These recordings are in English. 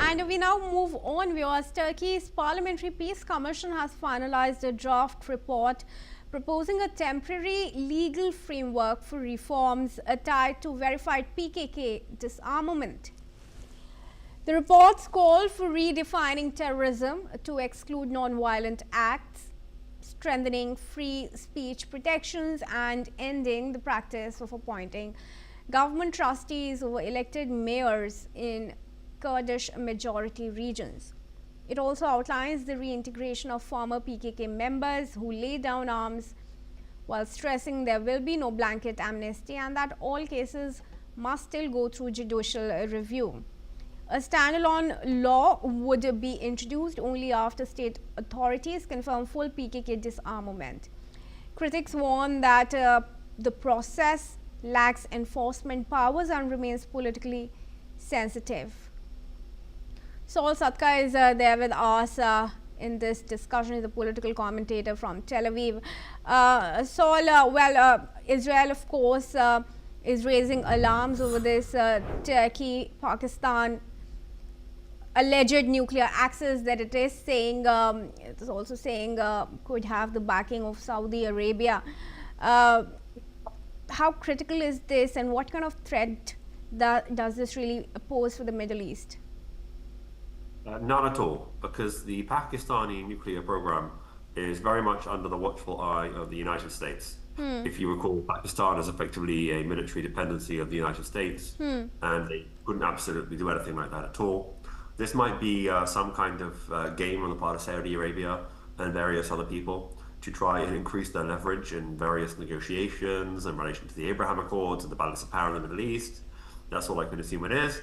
And we now move on, viewers. Turkey's Parliamentary Peace Commission has finalized a draft report proposing a temporary legal framework for reforms tied to verified PKK disarmament. The reports call for redefining terrorism to exclude non-violent acts, strengthening free speech protections, and ending the practice of appointing government trustees over elected mayors in Kurdish-majority regions. It also outlines the reintegration of former PKK members who lay down arms, while stressing there will be no blanket amnesty and that all cases must still go through judicial review. A standalone law would be introduced only after state authorities confirm full PKK disarmament. Critics warn that the process lacks enforcement powers and remains politically sensitive. Saul Satka is there with us in this discussion. He's a political commentator from Tel Aviv. Saul, Israel, of course, is raising alarms over this Turkey-Pakistan alleged nuclear access that it is saying, it is also saying could have the backing of Saudi Arabia. How critical is this, and what kind of threat does this really pose for the Middle East? None at all, because the Pakistani nuclear program is very much under the watchful eye of the United States. If you recall, Pakistan is effectively a military dependency of the United States, and they couldn't absolutely do anything like that at all. This might be some kind of game on the part of Saudi Arabia and various other people to try and increase their leverage in various negotiations in relation to the Abraham Accords and the balance of power in the Middle East. That's all I can assume it is.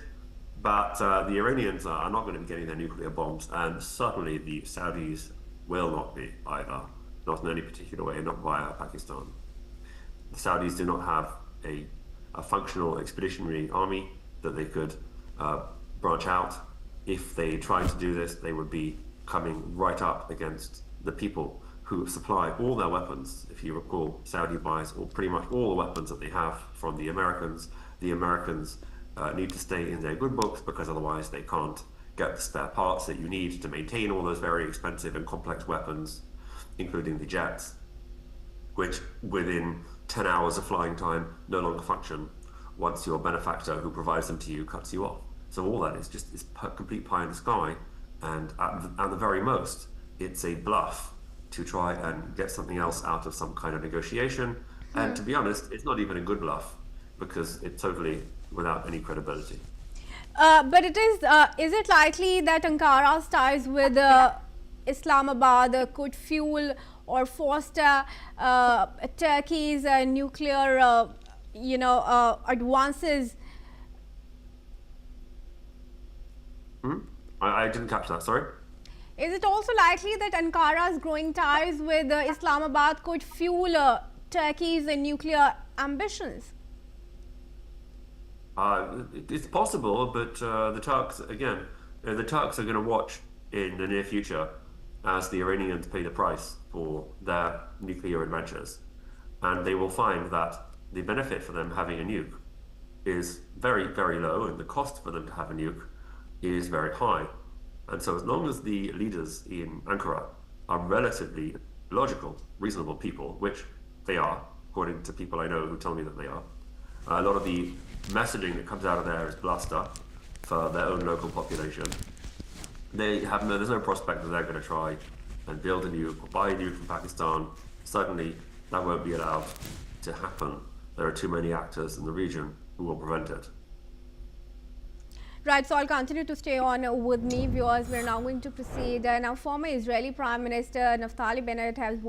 But the Iranians are not going to be getting their nuclear bombs, and certainly the Saudis will not be either, not in any particular way, not via Pakistan. The Saudis do not have a functional expeditionary army that they could branch out. If they tried to do this, they would be coming right up against the people who supply all their weapons. If you recall, Saudi buys pretty much all the weapons that they have from the Americans. The Americans need to stay in their good books because otherwise they can't get the spare parts that you need to maintain all those very expensive and complex weapons, including the jets, which within 10 hours of flying time no longer function once your benefactor who provides them to you cuts you off. So all that is just this complete pie in the sky, and at the very most, it's a bluff to try and get something else out of some kind of negotiation. And to be honest, it's not even a good bluff, because it's totally without any credibility. But it is it likely that Ankara's ties with Islamabad could fuel or foster Turkey's nuclear, advances? I didn't catch that, sorry. Is it also likely that Ankara's growing ties with Islamabad could fuel Turkey's nuclear ambitions? It's possible, but the Turks, again, the Turks are going to watch in the near future as the Iranians pay the price for their nuclear adventures. And they will find that the benefit for them having a nuke is very, very low, and the cost for them to have a nuke is very high. And so as long as the leaders in Ankara are relatively logical, reasonable people, which they are, according to people I know who tell me that they are, a lot of the messaging that comes out of there is bluster for their own local population. There's no prospect that they're going to try and build a nuke or buy a nuke from Pakistan. Certainly that won't be allowed to happen. There are too many actors in the region who will prevent it. Right, so I'll continue to stay on with me, viewers. We're now going to proceed. Now, former Israeli Prime Minister Naftali Bennett has